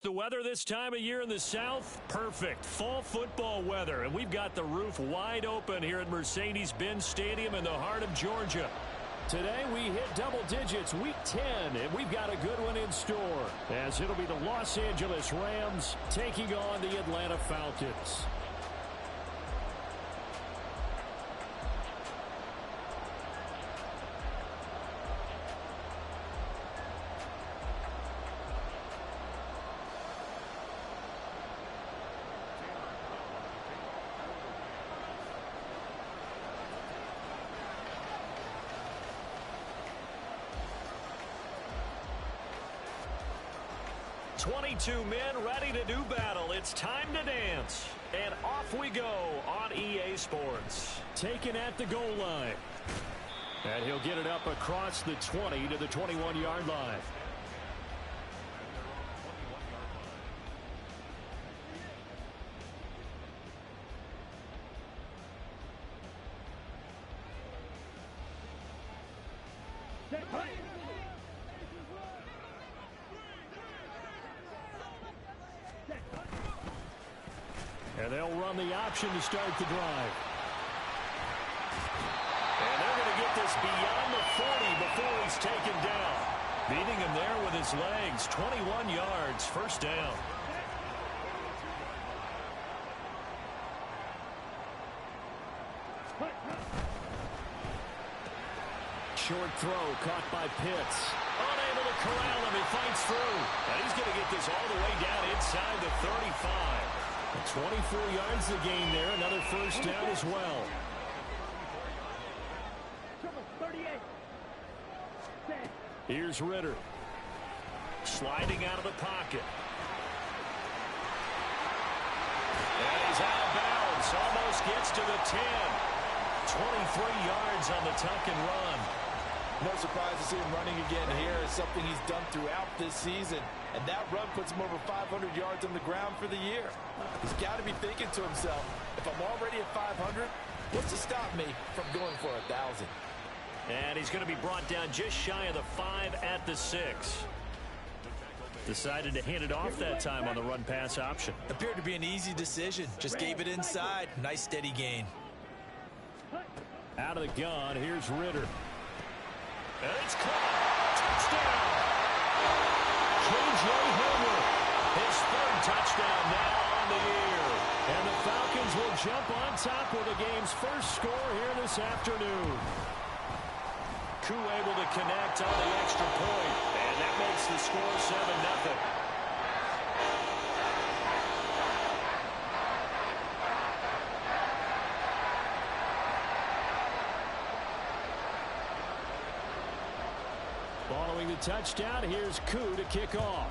The weather this time of year in the South, perfect. Fall football weather, and we've got the roof wide open here at Mercedes-Benz Stadium in the heart of Georgia. Today we hit double digits, week 10, and we've got a good one in store, as it'll be the Los Angeles Rams taking on the Atlanta Falcons. Two men ready to do battle. It's time to dance. And off we go on EA Sports. Taken at the goal line. And he'll get it up across the 20 to the 21-yard line. And they'll run the option to start the drive. And they're going to get this beyond the 40 before he's taken down. Beating him there with his legs. 21 yards, first down. Short throw caught by Pitts. Unable to corral him. He fights through. And he's going to get this all the way down inside the 35. 24 yards the gain there. Another first down as well. Here's Ritter. Sliding out of the pocket. And he's out of bounds. Almost gets to the 10. 23 yards on the tuck and run. No surprise to see him running again here. It's something he's done throughout this season. And that run puts him over 500 yards on the ground for the year. He's got to be thinking to himself, if I'm already at 500, what's to stop me from going for 1,000? And he's going to be brought down just shy of the 5 at the 6. Decided to hand it off that time on the run-pass option. Appeared to be an easy decision. Just gave it inside. Nice steady gain. Out of the gun, here's Ritter. And it's caught. Touchdown. K.J. Hamler. His third touchdown now on the year. And the Falcons will jump on top with the game's first score here this afternoon. Koo able to connect on the extra point. And that makes the score 7-0. Following the touchdown, here's Koo to kick off.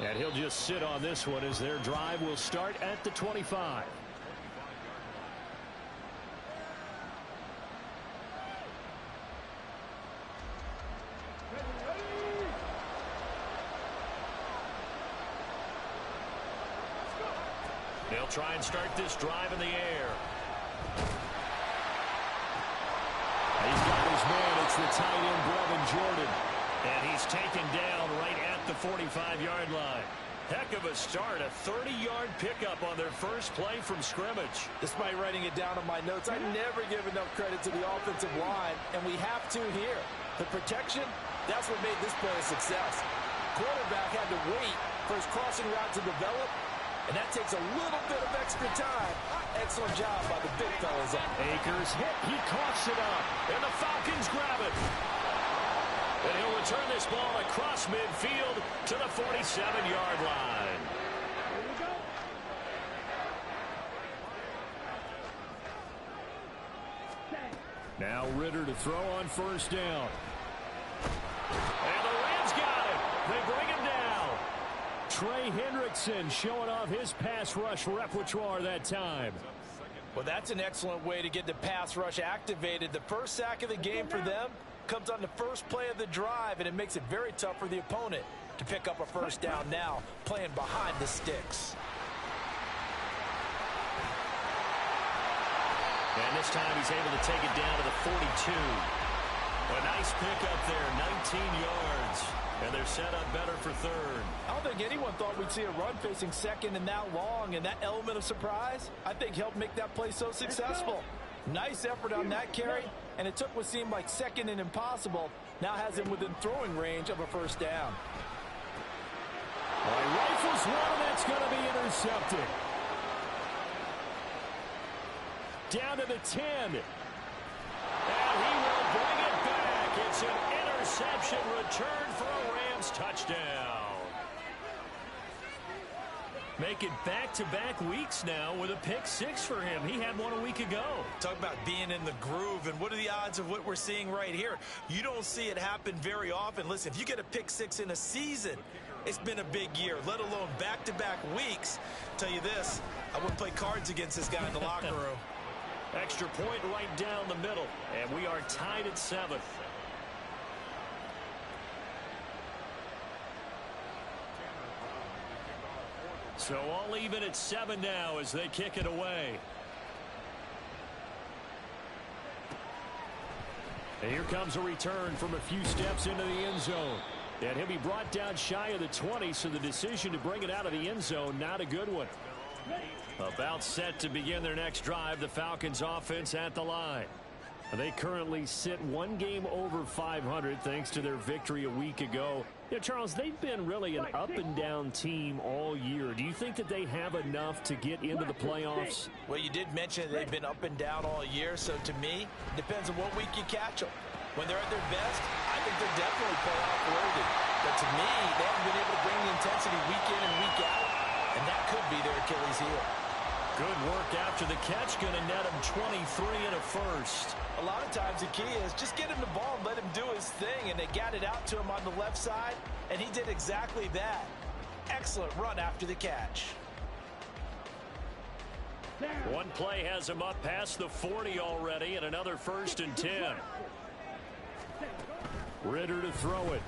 And he'll just sit on this one as their drive will start at the 25. They'll try and start this drive in the air. He's got his man. It's the tight end, Brevin Jordan. And he's taken down right at the 45-yard line. Heck of a start. A 30-yard pickup on their first play from scrimmage. Despite writing it down on my notes, I never give enough credit to the offensive line, and we have to here. The protection, that's what made this play a success. Quarterback had to wait for his crossing route to develop, and that takes a little bit of extra time. Excellent job by the big fellas up. Akers hit. He coughs it up. And the Falcons grab it. And he'll return this ball across midfield to the 47-yard line. Now Ritter to throw on first down. And the Rams got it. They bring him down. Trey Hendrickson showing off his pass rush repertoire that time. Well, that's an excellent way to get the pass rush activated. The first sack of the game for them comes on the first play of the drive, and it makes it very tough for the opponent to pick up a first down now, playing behind the sticks. And this time he's able to take it down to the 42. A nice pickup there, 19 yards. And they're set up better for third. I don't think anyone thought we'd see a run facing second and that long, and that element of surprise, I think, helped make that play so successful. Nice effort on that carry, and it took what seemed like second and impossible, now has him within throwing range of a first down. Well, he rifles one, and that's going to be intercepted. Down to the 10. And he will bring it back. It's an interception return for a Rams touchdown. Make it back-to-back weeks now with a pick six for him. He had one a week ago. Talk about being in the groove, and what are the odds of what we're seeing right here? You don't see it happen very often. Listen, if you get a pick six in a season, it's been a big year, let alone back-to-back weeks. Tell you this, I wouldn't play cards against this guy in the locker room. Extra point right down the middle, and we are tied at 7. So all even at 7 now as they kick it away. And here comes a return from a few steps into the end zone. And he'll be brought down shy of the 20, so the decision to bring it out of the end zone, not a good one. About set to begin their next drive, the Falcons offense at the line. They currently sit one game over 500 thanks to their victory a week ago. You know, Charles, they've been really an up-and-down team all year. Do you think that they have enough to get into the playoffs? Well, you did mention they've been up and down all year, so to me, it depends on what week you catch them. When they're at their best, I think they're definitely playoff worthy. But to me, they haven't been able to bring the intensity week in and week out, and that could be their Achilles heel. Good work after the catch, going to net him 23 and a first. A lot of times the key is just get him the ball and let him do his thing, and they got it out to him on the left side, and he did exactly that. Excellent run after the catch. One play has him up past the 40 already, and another 1st and 10. Ritter to throw it.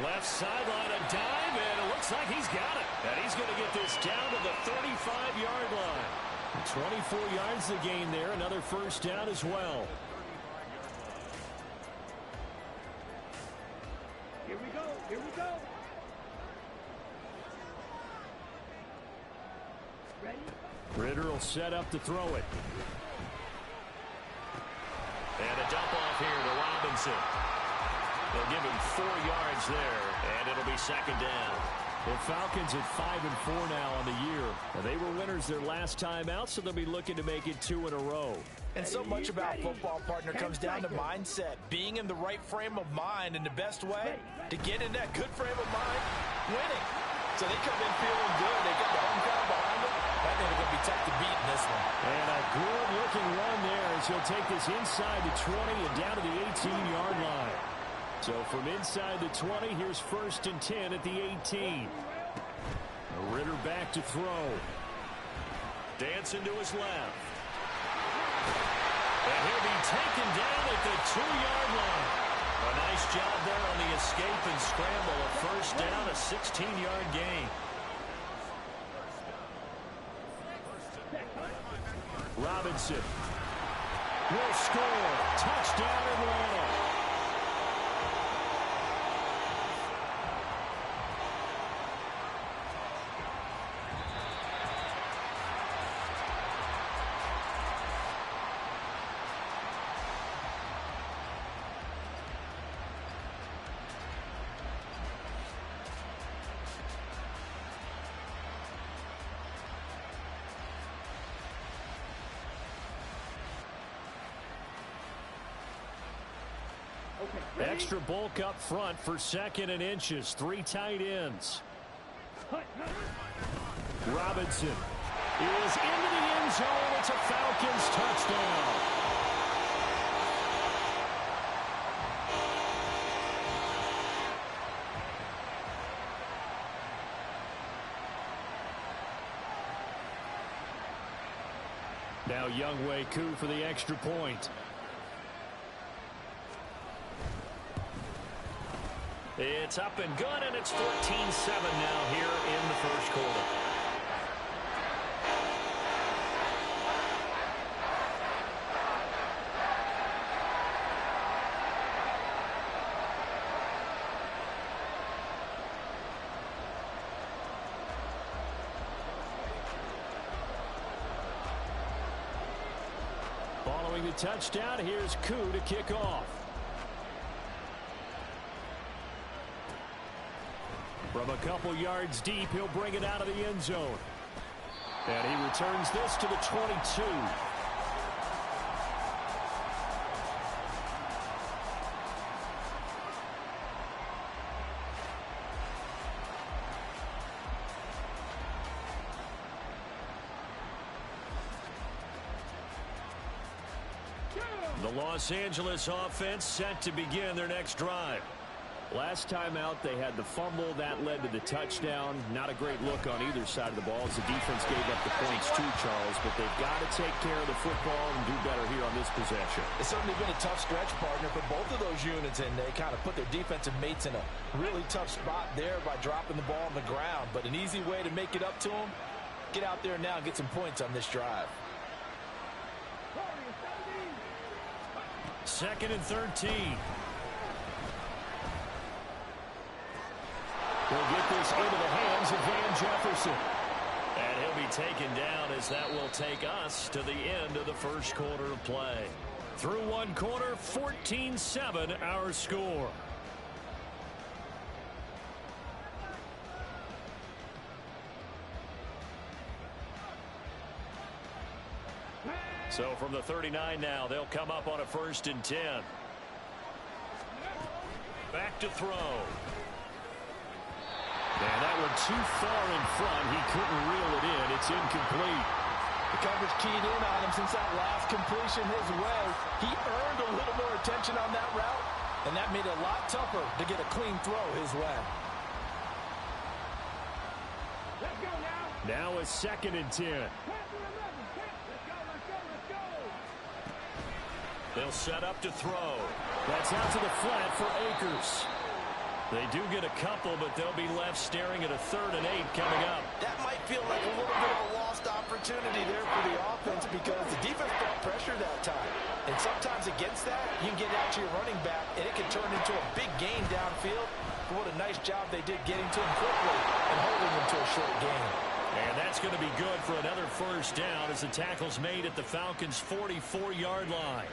Left sideline, a dive, and it looks like he's got it. And he's going to get this down to the 35-yard line. 24 yards to gain there, another first down as well. Here we go, here we go. Ready? Ritter will set up to throw it. And a dump off here to Robinson. They'll give him 4 yards there, and it'll be second down. The Falcons at 5-4 now on the year. They were winners their last time out, so they'll be looking to make it 2 in a row. And so much about football, partner, comes down to mindset. Being in the right frame of mind, and the best way to get in that good frame of mind, winning. So they come in feeling good. They got the home crowd behind them. I think they're going to be tough to beat in this one. And a good-looking run there as he'll take this inside the 20 and down to the 18-yard line. So from inside the 20, here's 1st and 10 at the 18. Ritter back to throw. Dancing to his left. And he'll be taken down at the 2-yard line. A nice job there on the escape and scramble. A first down, a 16-yard gain. Robinson will score. Touchdown Atlanta. Extra bulk up front for 2nd and inches. 3 tight ends. Robinson is into the end zone. It's a Falcons touchdown. Now Younghoe Koo for the extra point. It's up and good, and it's 14-7 now here in the first quarter. Throwing the touchdown, here's Koo to kick off. From a couple yards deep, he'll bring it out of the end zone. And he returns this to the 22. The Los Angeles offense set to begin their next drive. Last time out, they had the fumble. That led to the touchdown. Not a great look on either side of the ball as the defense gave up the points too, Charles. But they've got to take care of the football and do better here on this possession. It's certainly been a tough stretch, partner, for both of those units, and they kind of put their defensive mates in a really tough spot there by dropping the ball on the ground. But an easy way to make it up to them, get out there now and get some points on this drive. 2nd and 13. We'll get this into the hands of Van Jefferson. And he'll be taken down as that will take us to the end of the first quarter of play. Through one quarter, 14-7 our score. So from the 39 now, they'll come up on a 1st and 10. Back to throw. And that one too far in front. He couldn't reel it in. It's incomplete. The coverage keyed in on him since that last completion his way. He earned a little more attention on that route, and that made it a lot tougher to get a clean throw his way. Let's go now. Now a 2nd and 10. They'll set up to throw. That's out to the flat for Akers. They do get a couple, but they'll be left staring at a 3rd and 8 coming up. That might feel like a little bit of a lost opportunity there for the offense because the defense brought pressure that time. And sometimes against that, you can get out to your running back, and it can turn into a big gain downfield. But what a nice job they did getting to him quickly and holding him to a short gain. And that's going to be good for another 1st down as the tackle's made at the Falcons' 44-yard line.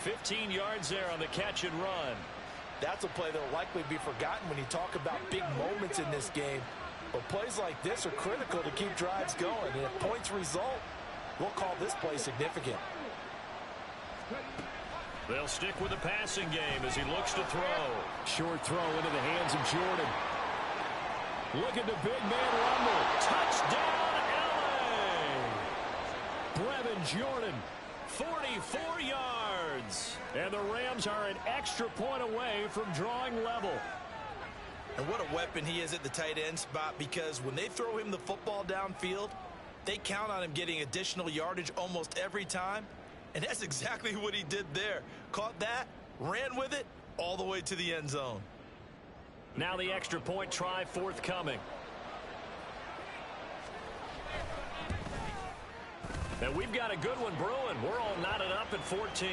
15 yards there on the catch and run. That's a play that will likely be forgotten when you talk about big moments in this game. But plays like this are critical to keep drives going. And if points result, we'll call this play significant. They'll stick with the passing game as he looks to throw. Short throw into the hands of Jordan. Look at the big man rumble. Touchdown, L.A. Brevin Jordan, 44 yards. And the Rams are an extra point away from drawing level. And what a weapon he is at the tight end spot, because when they throw him the football downfield, they count on him getting additional yardage almost every time. And that's exactly what he did there. Caught that, ran with it, all the way to the end zone. Now the extra point try forthcoming. And we've got a good one brewing. We're all knotted up at 14.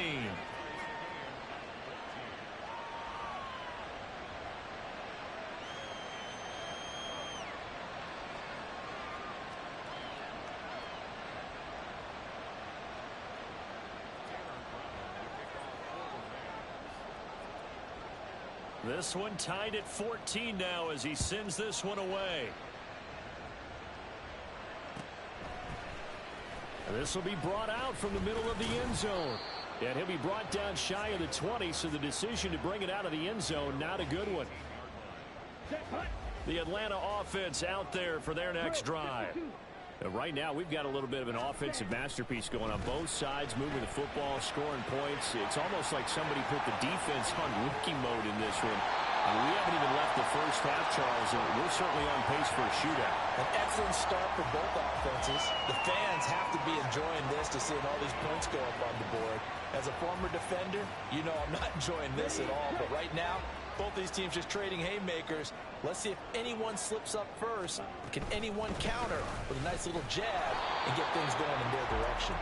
This one tied at 14 now as he sends this one away. And this will be brought out from the middle of the end zone. And he'll be brought down shy of the 20, so the decision to bring it out of the end zone, not a good one. The Atlanta offense out there for their next drive. Right now, we've got a little bit of an offensive masterpiece going on both sides, moving the football, scoring points. It's almost like somebody put the defense on rookie mode in this one. We haven't even left the first half, Charles, and we're certainly on pace for a shootout. An excellent start for both offenses. The fans have to be enjoying this to seeing all these points go up on the board. As a former defender, you know I'm not enjoying this at all. But right now, both these teams just trading haymakers. Let's see if anyone slips up first. Can anyone counter with a nice little jab and get things going in their direction?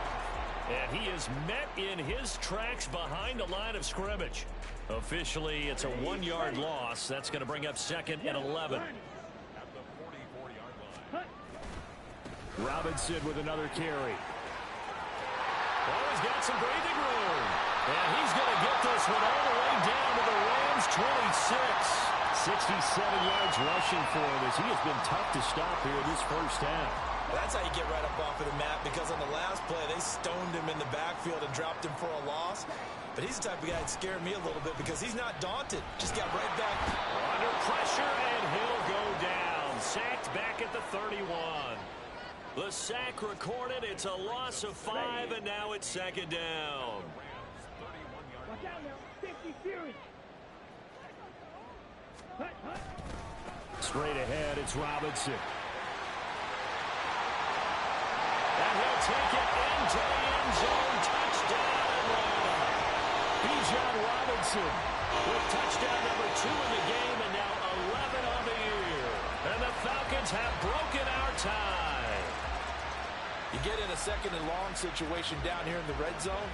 And he is met in his tracks behind the line of scrimmage. Officially, it's a 1-yard loss. That's going to bring up 2nd and 11. Robinson with another carry. Oh, he's got some breathing room. And he's going to get this one all the way down to the Rams' 26. 67 yards rushing for him as he has been tough to stop here this first half. That's how you get right up off of the mat, because on the last play, they stoned him in the backfield and dropped him for a loss. But he's the type of guy that scared me a little bit because he's not daunted. Just got right back. Under pressure, and he'll go down. Sacked back at the 31. The sack recorded. It's a loss of 5, and now it's second down. Watch out now. 50 Fury. Straight ahead, it's Robinson. And he'll take it into the end zone. Touchdown, Atlanta. Bijan Robinson with touchdown number 2 in the game, and now 11 on the year. And the Falcons have broken our tie. You get in a second and long situation down here in the red zone.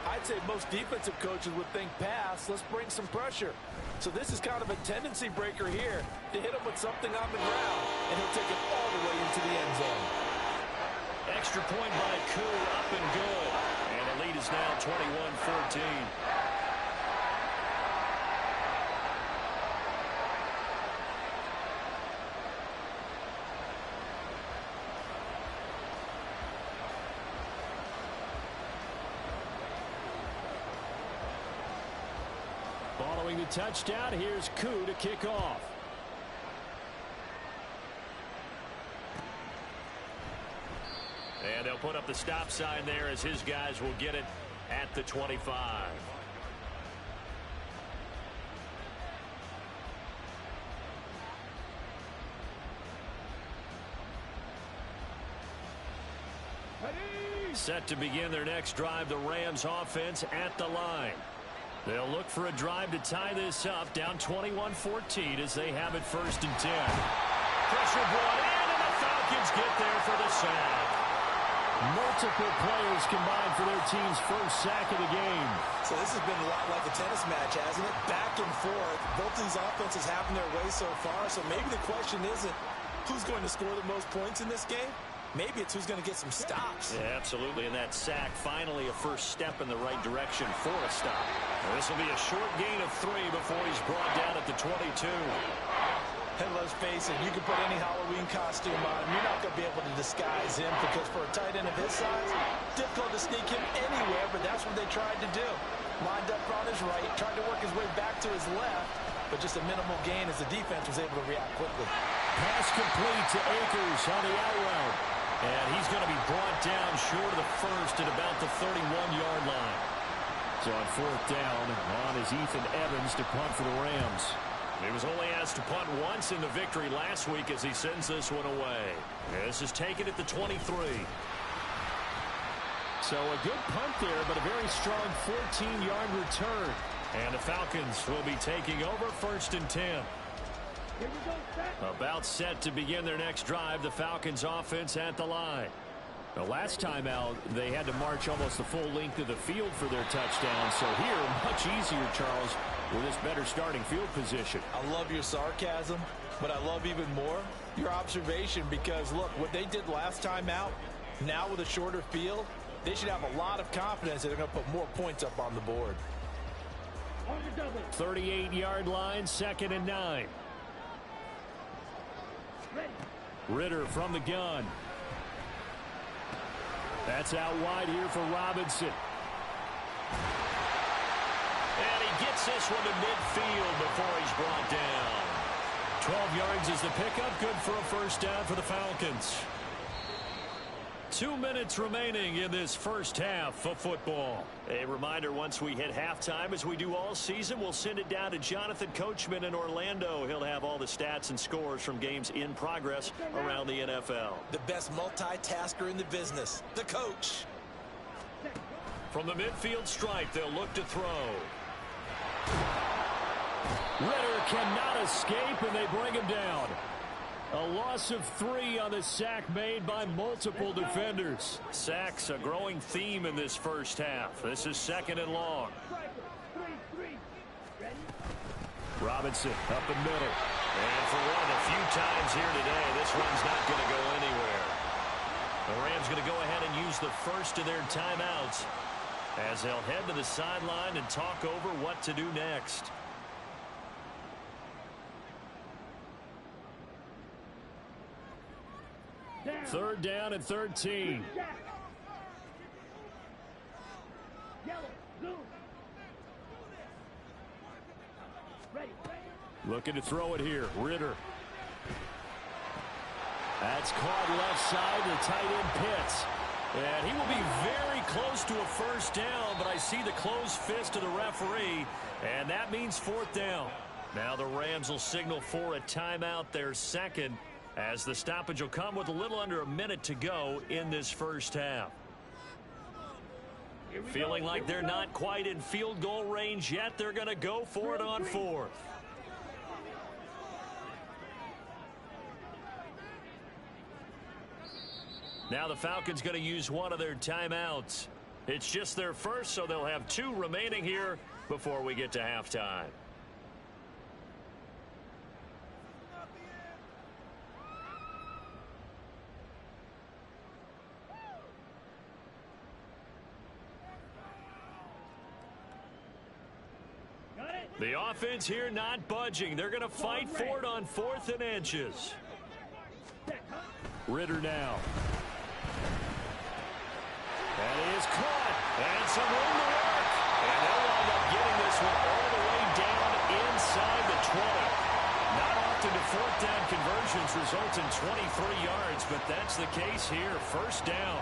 I'd say most defensive coaches would think pass, let's bring some pressure. So this is kind of a tendency breaker here to hit him with something on the ground, and he'll take it all the way into the end zone. Extra point by Koo, up and good. And the lead is now 21-14. Following the touchdown, here's Koo to kick off. And they'll put up the stop sign there as his guys will get it at the 25. Set to begin their next drive, the Rams offense at the line. They'll look for a drive to tie this up, down 21-14 as they have it 1st and 10. Pressure brought in, and the Falcons get there for the sack. Multiple players combined for their team's first sack of the game. So this has been a lot like a tennis match, hasn't it? Back and forth. Both these offenses having their way so far. So maybe the question isn't who's going to score the most points in this game. Maybe it's who's going to get some stops. Yeah, absolutely. And that sack, finally a first step in the right direction for a stop. This will be a short gain of 3 before he's brought down at the 22. And let's face it, you can put any Halloween costume on him. You're not going to be able to disguise him, because for a tight end of his size, difficult to sneak him anywhere, but that's what they tried to do. Lined up on his right, tried to work his way back to his left, but just a minimal gain as the defense was able to react quickly. Pass complete to Akers on the out route. And he's going to be brought down short of the first at about the 31-yard line. So on 4th down, on is Ethan Evans to punt for the Rams. He was only asked to punt once in the victory last week as he sends this one away. This is taken at the 23. So a good punt there, but a very strong 14-yard return. And the Falcons will be taking over 1st and 10. Here we go, set. About set to begin their next drive, the Falcons offense at the line. The last time out, they had to march almost the full length of the field for their touchdown. So here, much easier, Charles, with this better starting field position. I love your sarcasm, but I love even more your observation, because, look, what they did last time out, now with a shorter field, they should have a lot of confidence that they're going to put more points up on the board. 38-yard line, 2nd and 9. Ready. Ritter from the gun. That's out wide here for Robinson. And he gets this one to midfield before he's brought down. 12 yards is the pickup. Good for a 1st down for the Falcons. 2 minutes remaining in this first half of football. A reminder, once we hit halftime, as we do all season, we'll send it down to Jonathan Coachman in Orlando. He'll have all the stats and scores from games in progress around the NFL. The best multitasker in the business, the coach. From the midfield stripe, they'll look to throw. Ritter cannot escape, and they bring him down. A loss of 3 on the sack made by multiple defenders. Sacks a growing theme in this first half. This is 2nd and long. Robinson up the middle. And for one of the few times here today, this one's not going to go anywhere. The Rams going to go ahead and use the first of their timeouts as they'll head to the sideline and talk over what to do next. Third down and 13. Looking to throw it here. Ritter. That's caught left side to the tight end Pitts. And he will be very close to a first down, but I see the closed fist of the referee, and that means fourth down. Now the Rams will signal for a timeout, their second, as the stoppage will come with a little under a minute to go in this first half. Feeling like they're not quite in field goal range yet, they're going to go for it on fourth. Now the Falcons going to use one of their timeouts. It's just their first, so they'll have two remaining here before we get to halftime. The offense here not budging. They're going to fight for it on 4th and inches. Ritter now. That is caught. And some room to work. And they'll wind up getting this one all the way down inside the 20. Not often do 4th down conversions result in 23 yards, but that's the case here. First down.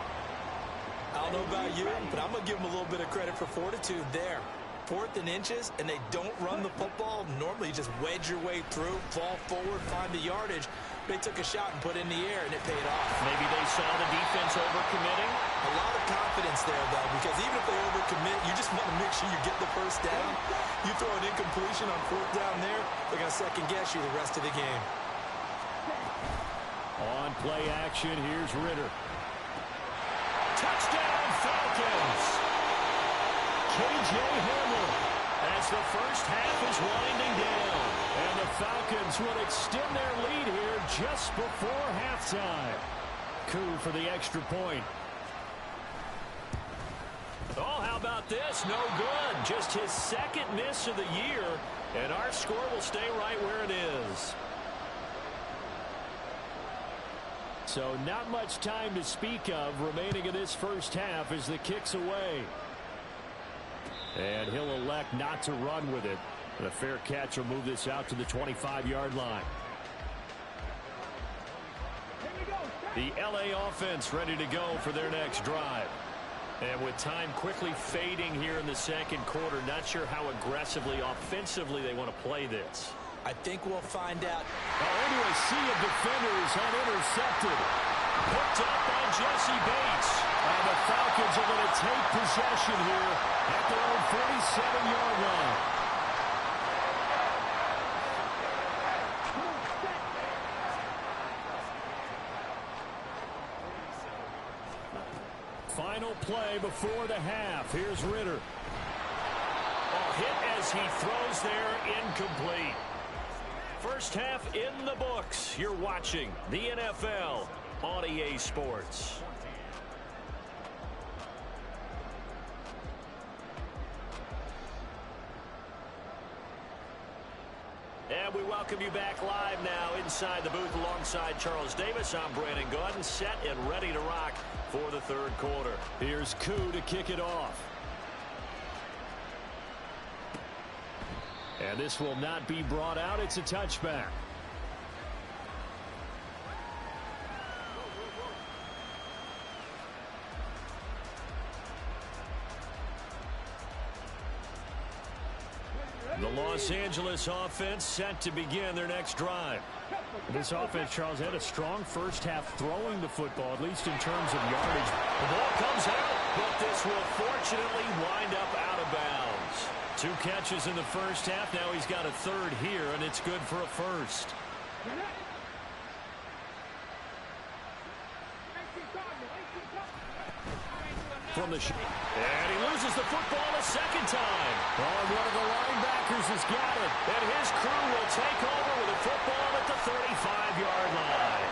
I don't know about you, but I'm going to give them a little bit of credit for fortitude there. 4th and inches, and they don't run the football. Normally, you just wedge your way through, fall forward, find the yardage. They took a shot and put it in the air, and it paid off. Maybe they saw the defense overcommitting. A lot of confidence there, though, because even if they overcommit, you just want to make sure you get the first down. You throw an incompletion on 4th down there, they're going to second-guess you the rest of the game. On play action, here's Ritter. Touchdown, Falcons! K.J. Hamler as the first half is winding down. And the Falcons will extend their lead here just before halftime. Coup for the extra point. Oh, how about this? No good. Just his second miss of the year. And our score will stay right where it is. So not much time to speak of remaining in this first half as the kick's away. And he'll elect not to run with it. And a fair catch will move this out to the 25-yard line. The L.A. offense ready to go for their next drive. And with time quickly fading here in the second quarter, not sure how aggressively, offensively they want to play this. I think we'll find out. Into a sea of defenders, unintercepted. Picked up by Jesse Bates. And the Falcons are going to take possession here at their own 47-yard line. Final play before the half. Here's Ritter. Hit as he throws there, incomplete. First half in the books. You're watching the NFL on EA Sports. And we welcome you back live now inside the booth alongside Charles Davis. I'm Brandon Gordon, set and ready to rock for the third quarter. Here's Koo to kick it off. And this will not be brought out. It's a touchback. The Los Angeles offense set to begin their next drive. This offense, Charles, had a strong first half throwing the football, at least in terms of yardage. The ball comes out, but this will fortunately wind up out of bounds. 2 catches in the first half. Now he's got a third here, and it's good for a first. From the and he loses the football a second time. Oh, one of the linebackers has got it. And his crew will take over with the football at the 35-yard line.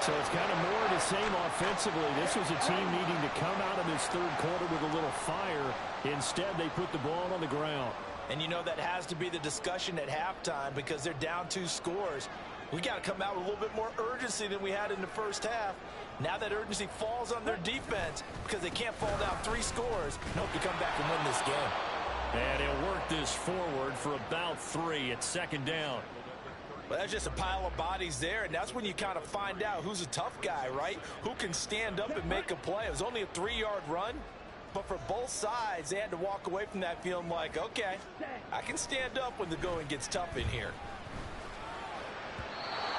So it's kind of more to same offensively. This was a team needing to come out of this third quarter with a little fire. Instead, they put the ball on the ground. And you know that has to be the discussion at halftime because they're down 2 scores. We got to come out with a little bit more urgency than we had in the first half. Now that urgency falls on their defense because they can't fall down 3 scores and hope to come back and win this game. And he'll work this forward for about 3 at second down. Well, that's just a pile of bodies there, and that's when you kind of find out who's a tough guy, right? Who can stand up and make a play. It was only a 3-yard run, but for both sides, they had to walk away from that feeling like, okay, I can stand up when the going gets tough in here.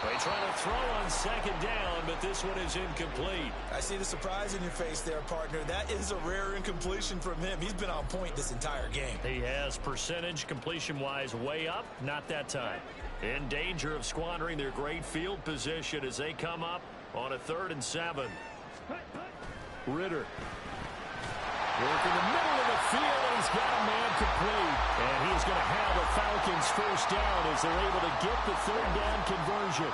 They try to throw on second down, but this one is incomplete. I see the surprise in your face there, partner. That is a rare incompletion from him. He's been on point this entire game. He has percentage completion-wise way up, not that time. In danger of squandering their great field position as they come up on a 3rd and 7. Ritter. Working the middle of the field, and he's got a man complete. And he's going to have the Falcons first down as they're able to get the 3rd down conversion.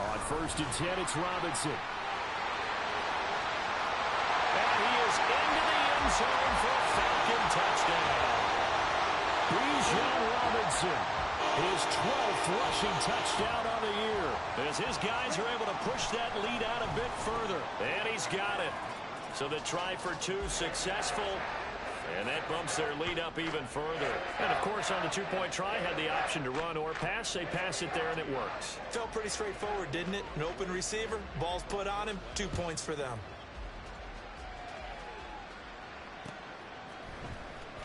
On 1st and 10, it's Robinson. And he is into the end zone for a Falcon touchdown. Bijan Robinson, his 12th rushing touchdown on the year, as his guys are able to push that lead out a bit further. And he's got it. So the try for 2 successful, and that bumps their lead up even further. And, of course, on the 2-point try, had the option to run or pass. They pass it there, and it works. Felt pretty straightforward, didn't it? An open receiver, ball's put on him, 2 points for them.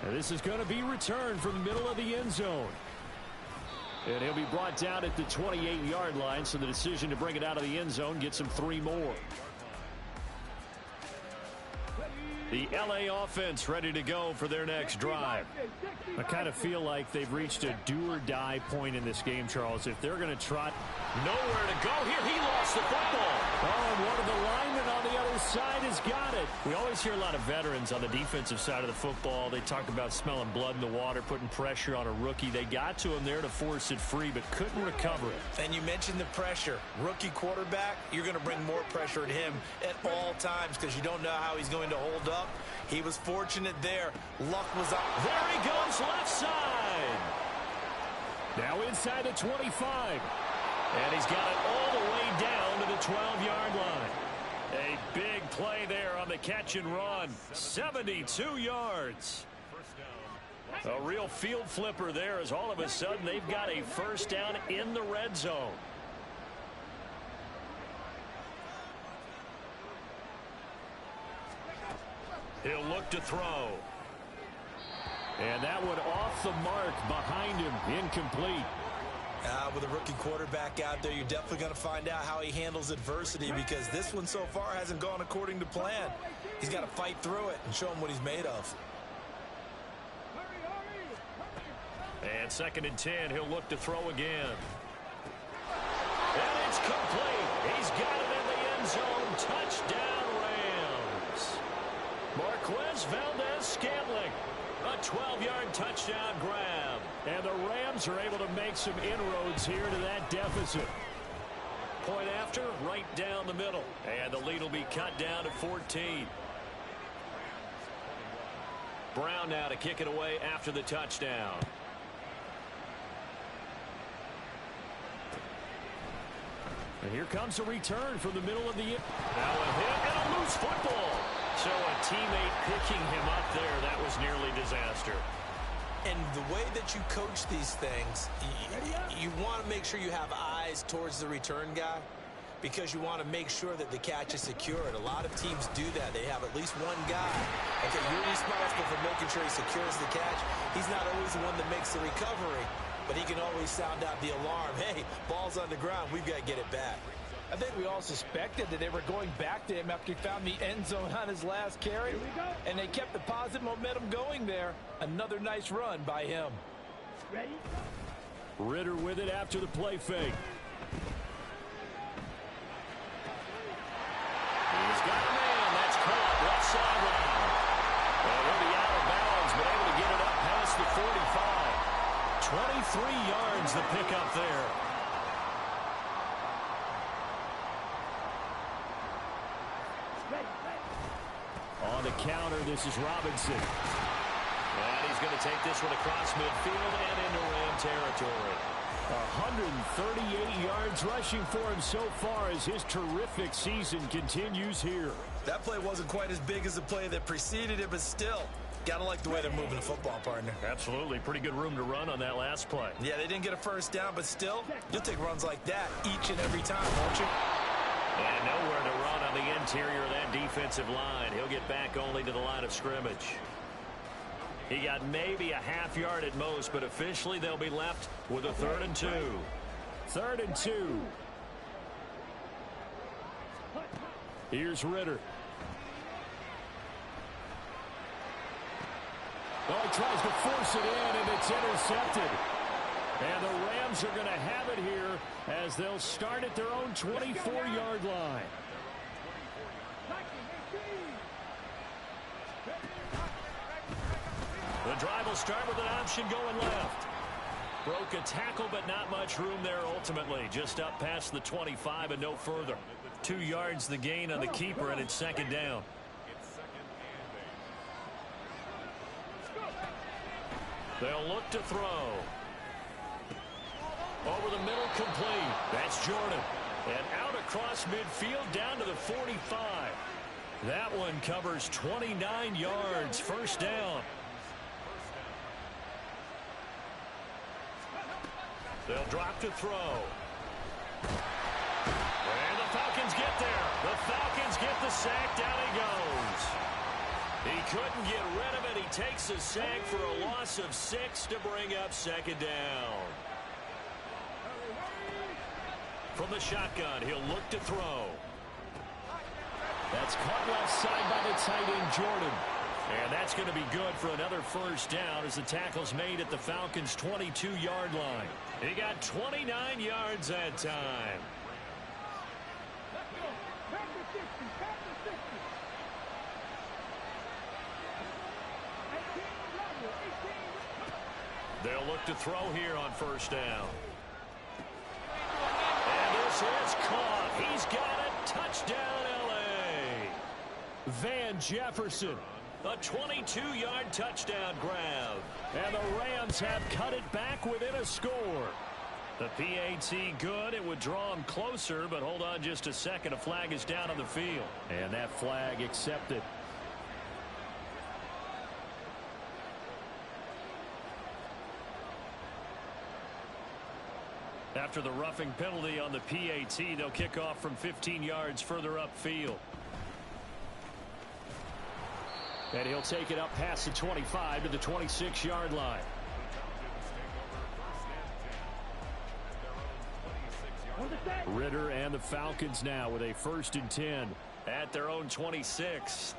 And this is going to be returned from the middle of the end zone. And he'll be brought down at the 28-yard line, so the decision to bring it out of the end zone gets him 3 more. The L.A. offense ready to go for their next drive. I kind of feel like they've reached a do-or-die point in this game, Charles. If they're going to trot nowhere to go here, he lost the football. Oh, and one of the linemen on the other side has got it. We always hear a lot of veterans on the defensive side of the football. They talk about smelling blood in the water, putting pressure on a rookie. They got to him there to force it free, but couldn't recover it. And you mentioned the pressure. Rookie quarterback, you're going to bring more pressure at him at all times because you don't know how he's going to hold up. He was fortunate there. Luck was up. There he goes, left side. Now inside the 25. And he's got it all the way down to the 12-yard line. A big play there on the catch and run. 72 yards. A real field flipper there as all of a sudden they've got a first down in the red zone. He'll look to throw. And that one off the mark behind him. Incomplete. With a rookie quarterback out there, you're definitely going to find out how he handles adversity because this one so far hasn't gone according to plan. He's got to fight through it and show him what he's made of. And 2nd and 10, he'll look to throw again. And it's complete. He's got it in the end zone. Touchdown, Rams. Marquez Valdez-Scantling. A 12-yard touchdown grab. And the Rams are able to make some inroads here to that deficit. Point after, right down the middle. And the lead will be cut down to 14. Brown now to kick it away after the touchdown. And here comes a return from the middle of the... Now a hit and a loose football. So a teammate picking him up there, that was nearly disaster. And the way that you coach these things, you want to make sure you have eyes towards the return guy because you want to make sure that the catch is secured. A lot of teams do that. They have at least one guy. Okay, you're responsible for making sure he secures the catch. He's not always the one that makes the recovery, but he can always sound out the alarm. Hey, ball's on the ground. We've got to get it back. I think we all suspected that they were going back to him after he found the end zone on his last carry. And they kept the positive momentum going there. Another nice run by him. Ready? Ritter with it after the play fake. He's got a man. That's caught left sideline. Well, he'll be out of bounds, but able to get it up past the 45. 23 yards the pickup there. On the counter, this is Robinson. And he's going to take this one across midfield and into Ram territory. 138 yards rushing for him so far as his terrific season continues here. That play wasn't quite as big as the play that preceded it, but still, gotta like the way they're moving the football, partner. Absolutely. Pretty good room to run on that last play. Yeah, they didn't get a first down, but still, you'll take runs like that each and every time, won't you? And nowhere to run on the interior of that defensive line. He'll get back only to the line of scrimmage. He got maybe a half yard at most, but officially they'll be left with a 3rd and 2. 3rd and 2. Here's Ritter. Oh, he tries to force it in, and it's intercepted. And the Rams are going to have it here as they'll start at their own 24-yard line. The drive will start with an option going left. Broke a tackle, but not much room there ultimately. Just up past the 25 and no further. 2 yards the gain on the keeper, and it's 2nd down. They'll look to throw. Over the middle, complete. That's Jordan. And out across midfield down to the 45. That one covers 29 yards. 1st down. They'll drop to throw. And the Falcons get there. The Falcons get the sack. Down he goes. He couldn't get rid of it. He takes a sack for a loss of 6 to bring up 2nd down. From the shotgun, he'll look to throw. That's caught left side by the tight end, Jordan. And that's going to be good for another 1st down as the tackle's made at the Falcons' 22-yard line. He got 29 yards that time. They'll look to throw here on 1st down. And this is caught. He's got it. Touchdown, L.A. Van Jefferson. A 22-yard touchdown grab. And the Rams have cut it back within a score. The PAT good. It would draw him closer, but hold on just a second. A flag is down on the field. And that flag accepted. After the roughing penalty on the PAT, they'll kick off from 15 yards further upfield. And he'll take it up past the 25 to the 26-yard line. Ritter and the Falcons now with a 1st and 10 at their own 26.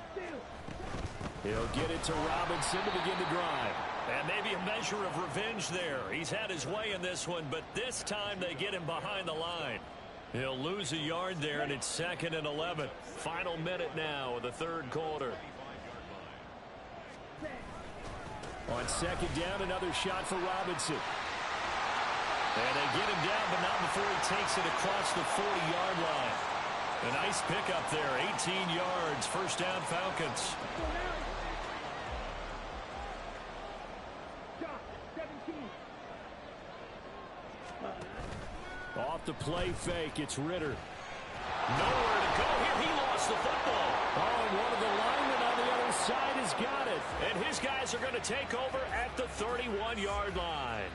He'll get it to Robinson to begin the drive. And maybe a measure of revenge there. He's had his way in this one, but this time they get him behind the line. He'll lose a yard there, and it's 2nd and 11. Final minute now of the 3rd quarter. On 2nd down, another shot for Robinson. And they get him down, but not before he takes it across the 40-yard line. A nice pickup there, 18 yards. 1st down, Falcons. Off the play fake, it's Ritter. Nowhere to go here. He lost the football. Oh, and one of the linemen on the other side has got it. And his guys are going to take over at the 31-yard line.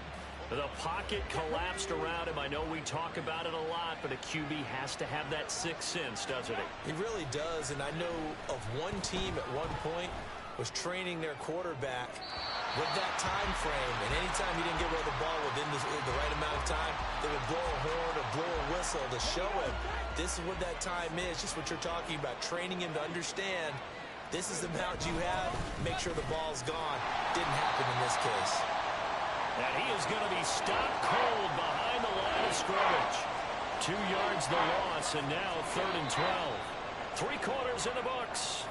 The pocket collapsed around him. I know we talk about it a lot, but a QB has to have that sixth sense, doesn't he? He really does, and I know of one team at one point was training their quarterback with that time frame, and anytime he didn't get rid of the ball within the right amount of time, they would blow a horn or blow a whistle to show him this is what that time is, just what you're talking about, training him to understand this is the amount you have, make sure the ball's gone. Didn't happen in this case. And he is going to be stopped cold behind the line of scrimmage. 2 yards the loss, and now 3rd and 12. 3 quarters in the books.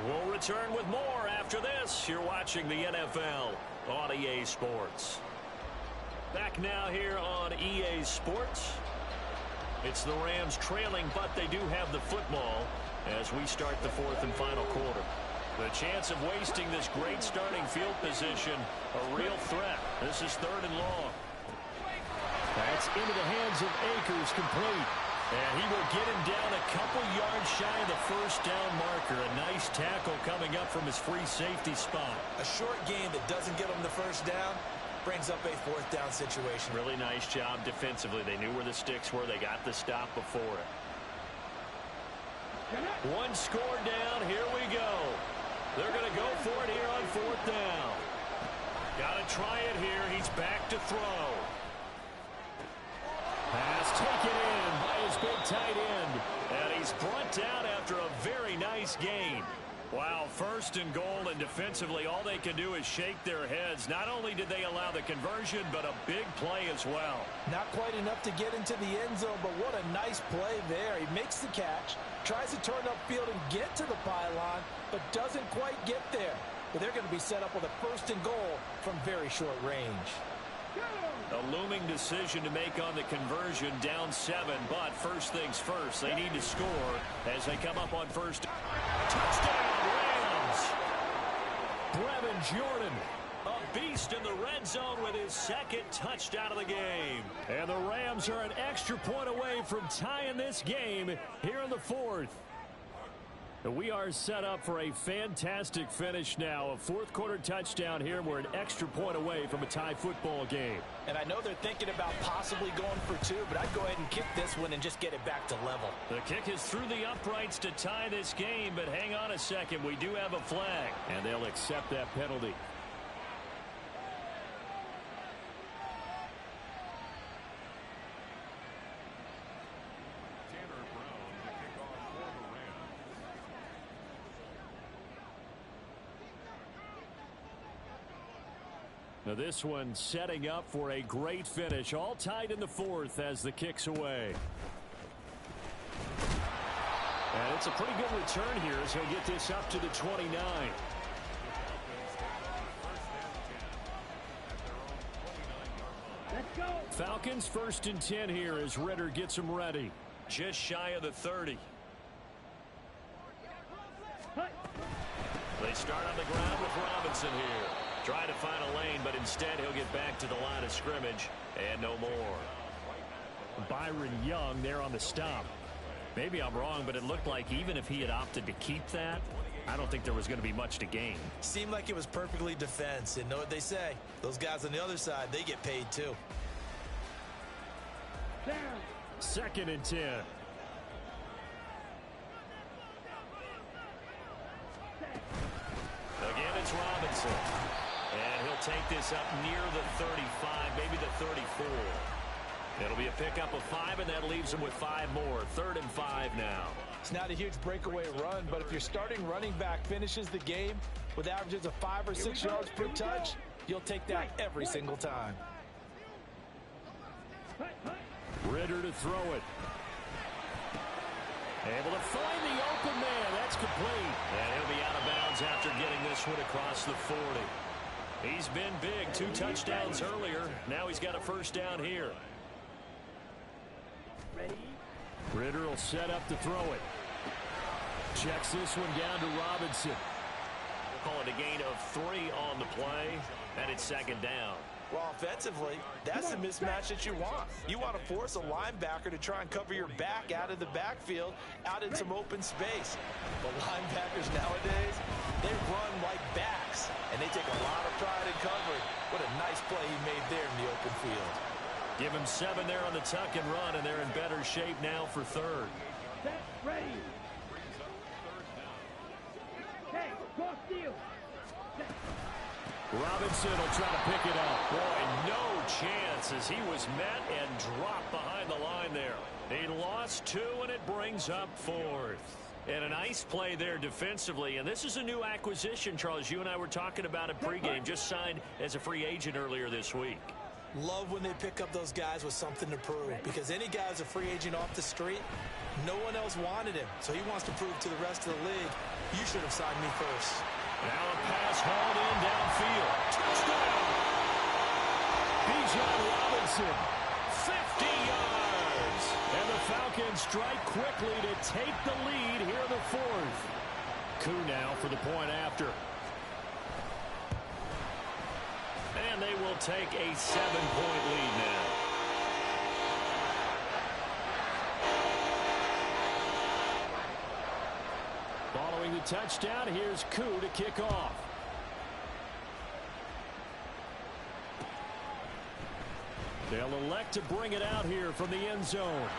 We'll return with more after this. You're watching the NFL on EA Sports. Back now here on EA Sports. It's the Rams trailing, but they do have the football as we start the fourth and final quarter. The chance of wasting this great starting field position, a real threat. This is 3rd and long. That's into the hands of Akers, complete. And he will get him down a couple yards shy of the first down marker. A nice tackle coming up from his free safety spot. A short game that doesn't get him the first down brings up a 4th down situation. Really nice job defensively. They knew where the sticks were. They got the stop before it. One score down. Here we go. They're going to go for it here on 4th down. Got to try it here. He's back to throw. Pass taken in by his big tight end. And he's brought down after a very nice gain. Wow, 1st and goal, and defensively all they can do is shake their heads. Not only did they allow the conversion, but a big play as well. Not quite enough to get into the end zone, but what a nice play there. He makes the catch, tries to turn upfield and get to the pylon, but doesn't quite get there. But they're going to be set up with a 1st and goal from very short range. A looming decision to make on the conversion, down 7, but first things first, they need to score as they come up on 1st. Touchdown, Rams! Brevin Jordan, a beast in the red zone with his 2nd touchdown of the game. And the Rams are an extra point away from tying this game here in the 4th. We are set up for a fantastic finish now. A 4th quarter touchdown here. We're an extra point away from a tie football game. And I know they're thinking about possibly going for 2, but I'd go ahead and kick this one and just get it back to level. The kick is through the uprights to tie this game, but hang on a second. We do have a flag, and they'll accept that penalty. Now this one setting up for a great finish. All tied in the 4th as the kick's away. And it's a pretty good return here as he'll get this up to the 29. Let's go. Falcons 1st and 10 here as Ritter gets them ready. Just shy of the 30. They start on the ground with Robinson here. Try to find a lane, but instead he'll get back to the line of scrimmage and no more. Byron Young there on the stop. Maybe I'm wrong, but it looked like even if he had opted to keep that, I don't think there was going to be much to gain. Seemed like it was perfectly defense. And know what they say? Those guys on the other side, they get paid too. Down. 2nd and 10. Again, it's Robinson. And he'll take this up near the 35, maybe the 34. It'll be a pickup of 5, and that leaves him with 5 more. 3rd and 5 now. It's not a huge breakaway run, but if your starting running back finishes the game with averages of 5 or 6 yards per touch, you'll take that every single time. Ritter to throw it. Able to find the open man. That's complete. And he'll be out of bounds after getting this one across the 40. He's been big. 2 touchdowns earlier. Now he's got a 1st down here. Ritter will set up to throw it. Checks this one down to Robinson. We'll call it a gain of 3 on the play. And it's 2nd down. Well, offensively, that's the mismatch that you want. You want to force a linebacker to try and cover your back out of the backfield, out in some open space. But linebackers nowadays, they run like backs, and they take a lot of pride in covering. What a nice play he made there in the open field. Give him 7 there on the tuck and run, and they're in better shape now for 3rd. Set, ready. Hey, go steal. Robinson will try to pick it up. Boy, no chance as he was met and dropped behind the line there. He lost 2, and it brings up 4th. And a nice play there defensively. And this is a new acquisition, Charles. You and I were talking about it pregame. Just signed as a free agent earlier this week. Love when they pick up those guys with something to prove. Because any guy's a free agent off the street, no one else wanted him. So he wants to prove to the rest of the league, you should have signed me first. Now a pass hauled in downfield. Touchdown! Bijan Robinson Wilson. 50 yards. And the Falcons strike quickly to take the lead here in the fourth. Koo now for the point after. And they will take a 7-point lead now. Following the touchdown, here's Koo to kick off. They'll elect to bring it out here from the end zone.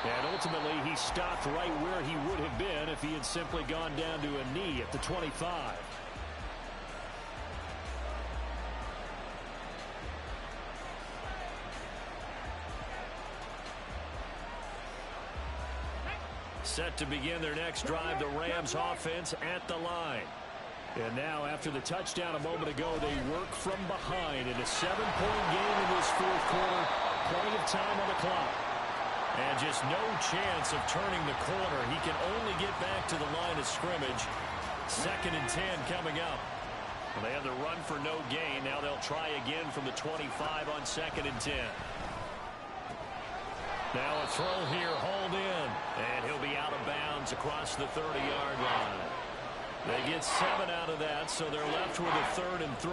And ultimately, he stopped right where he would have been if he had simply gone down to a knee at the 25. Set to begin their next drive, the Rams offense at the line. And now, after the touchdown a moment ago, they work from behind in a 7-point game in this fourth quarter. Plenty of time on the clock. And just no chance of turning the corner. He can only get back to the line of scrimmage. 2nd and 10 coming up. Well, they had the run for no gain. Now they'll try again from the 25 on 2nd and 10. Now a throw here, hauled in. And he'll be out of bounds across the 30-yard line. They get 7 out of that, so they're left with a 3rd and 3.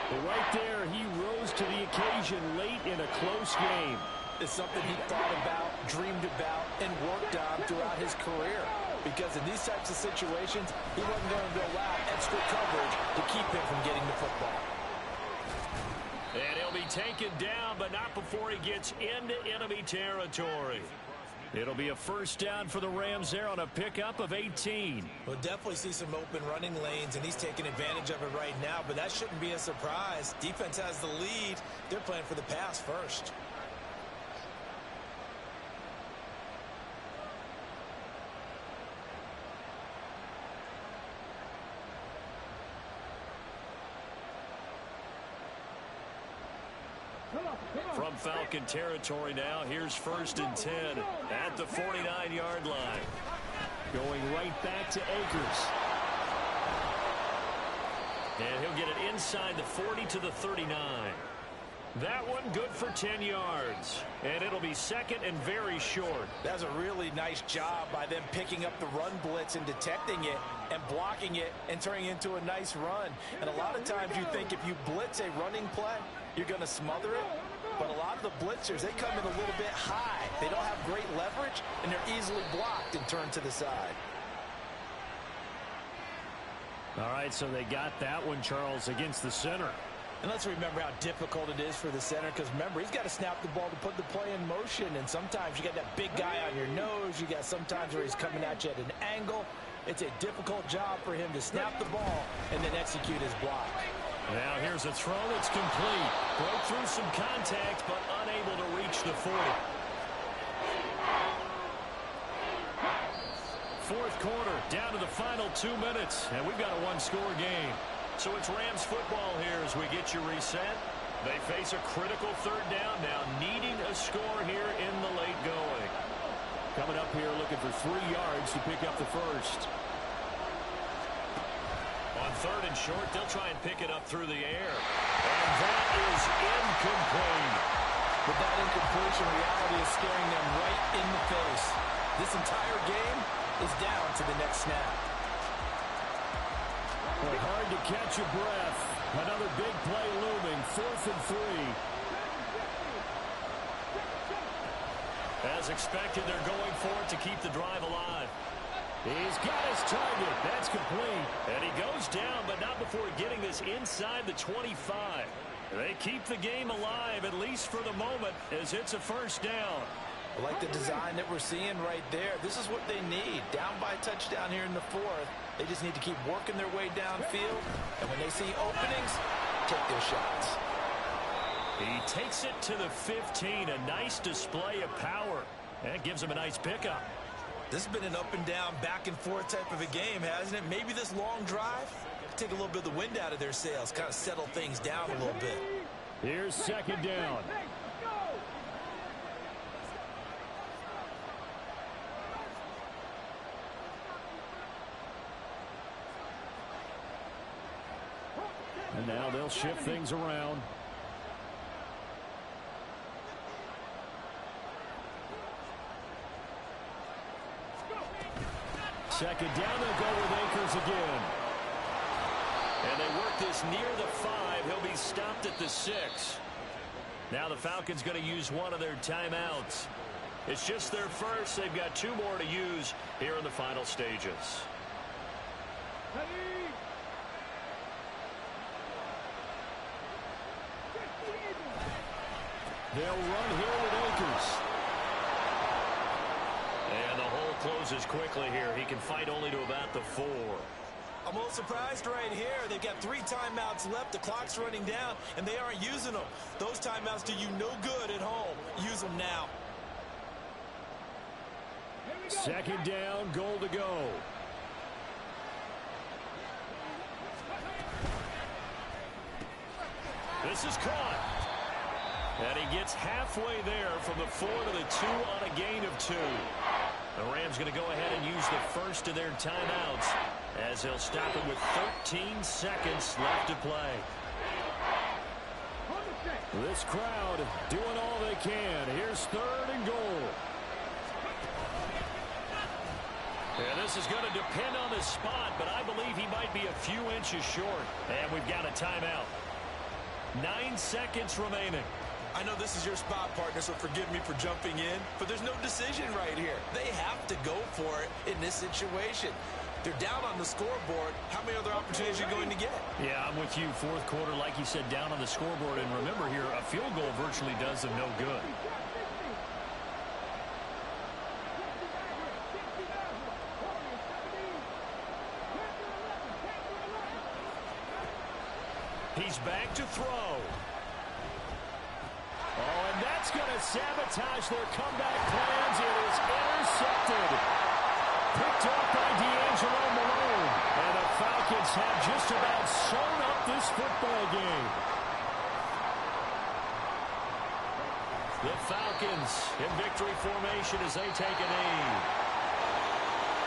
But right there, he rose to the occasion late in a close game. It's something he thought about, dreamed about, and worked on throughout his career. Because in these types of situations, he wasn't going to allow extra coverage to keep him from getting the football. And he'll be taken down, but not before he gets into enemy territory. It'll be a first down for the Rams there on a pickup of 18. We'll definitely see some open running lanes, and he's taking advantage of it right now, but that shouldn't be a surprise. Defense has the lead. They're playing for the pass first. From Falcon territory now, here's 1st and 10 at the 49-yard line. Going right back to Akers. And he'll get it inside the 40 to the 39. That one good for 10 yards. And it'll be 2nd and very short. That's a really nice job by them picking up the run blitz and detecting it and blocking it and turning it into a nice run. And a lot of times you think if you blitz a running play, you're going to smother it. But a lot of the blitzers, they come in a little bit high. They don't have great leverage, and they're easily blocked and turned to the side. All right, so they got that one, Charles, against the center. And let's remember how difficult it is for the center, because remember, he's got to snap the ball to put the play in motion, and sometimes you got that big guy on your nose. You got sometimes where he's coming at you at an angle. It's a difficult job for him to snap the ball and then execute his block. Now here's a throw that's complete. Broke through some contact, but unable to reach the 40. Fourth quarter, down to the final 2 minutes, and we've got a one-score game. So it's Rams football here as we get you reset. They face a critical 3rd down now, needing a score here in the late going. Coming up here looking for 3 yards to pick up the first. On 3rd and short, they'll try and pick it up through the air. And that is incomplete. But that incompletion reality is staring them right in the face. This entire game is down to the next snap. Boy, hard to catch your breath. Another big play looming, 4th and 3. As expected, they're going for it to keep the drive alive. He's got his target. That's complete. And he goes down, but not before getting this inside the 25. They keep the game alive, at least for the moment, as it's a first down. I like the design that we're seeing right there. This is what they need. Down by a touchdown here in the 4th. They just need to keep working their way downfield. And when they see openings, take their shots. He takes it to the 15. A nice display of power. That gives him a nice pickup. This has been an up and down, back and forth type of a game, hasn't it? Maybe this long drive take a little bit of the wind out of their sails, kind of settle things down a little bit. Here's 2nd down. And now they'll shift things around. second down, they'll go with Akers again. And they work this near the 5. He'll be stopped at the 6. Now the Falcons going to use one of their timeouts. It's just their first. They've got 2 more to use here in the final stages. They'll run here with Akers. And the hole closes quickly here. He can fight only to about the 4. I'm a little surprised right here. They've got 3 timeouts left. The clock's running down, and they aren't using them. Those timeouts do you no good at home. Use them now. Second down, goal to go. This is caught. And he gets halfway there from the 4 to the 2 on a gain of 2. The Rams going to go ahead and use the first of their timeouts as they'll stop it with 13 seconds left to play. This crowd doing all they can. Here's 3rd and goal. And this is going to depend on the spot, but I believe he might be a few inches short. And we've got a timeout. 9 seconds remaining. I know this is your spot, partner, so forgive me for jumping in, but there's no decision right here. They have to go for it in this situation. They're down on the scoreboard. How many other opportunities are you going to get? Yeah, I'm with you. 4th quarter, like you said, down on the scoreboard. And remember here, a field goal virtually does them no good. He's back to throw. Oh, and that's going to sabotage their comeback plans. It is intercepted. Picked off by D'Angelo Malone. And the Falcons have just about sewn up this football game. The Falcons in victory formation as they take a knee.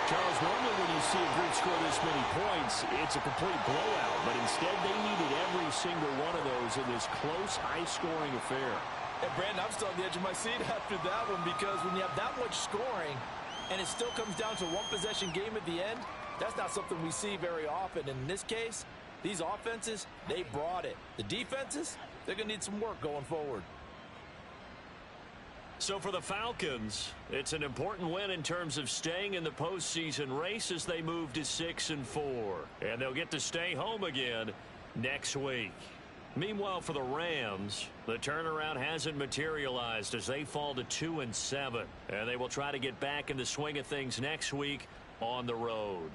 Charles, normally when you see a group score this many points, it's a complete blowout. But instead, they needed every single one of those in this close, high-scoring affair. And, Brandon, I'm still on the edge of my seat after that one because when you have that much scoring and it still comes down to a one-possession game at the end, that's not something we see very often. And in this case, these offenses, they brought it. The defenses, they're going to need some work going forward. So for the Falcons, it's an important win in terms of staying in the postseason race as they move to 6-4. And they'll get to stay home again next week. Meanwhile, for the Rams, the turnaround hasn't materialized as they fall to 2-7. And they will try to get back in the swing of things next week on the road.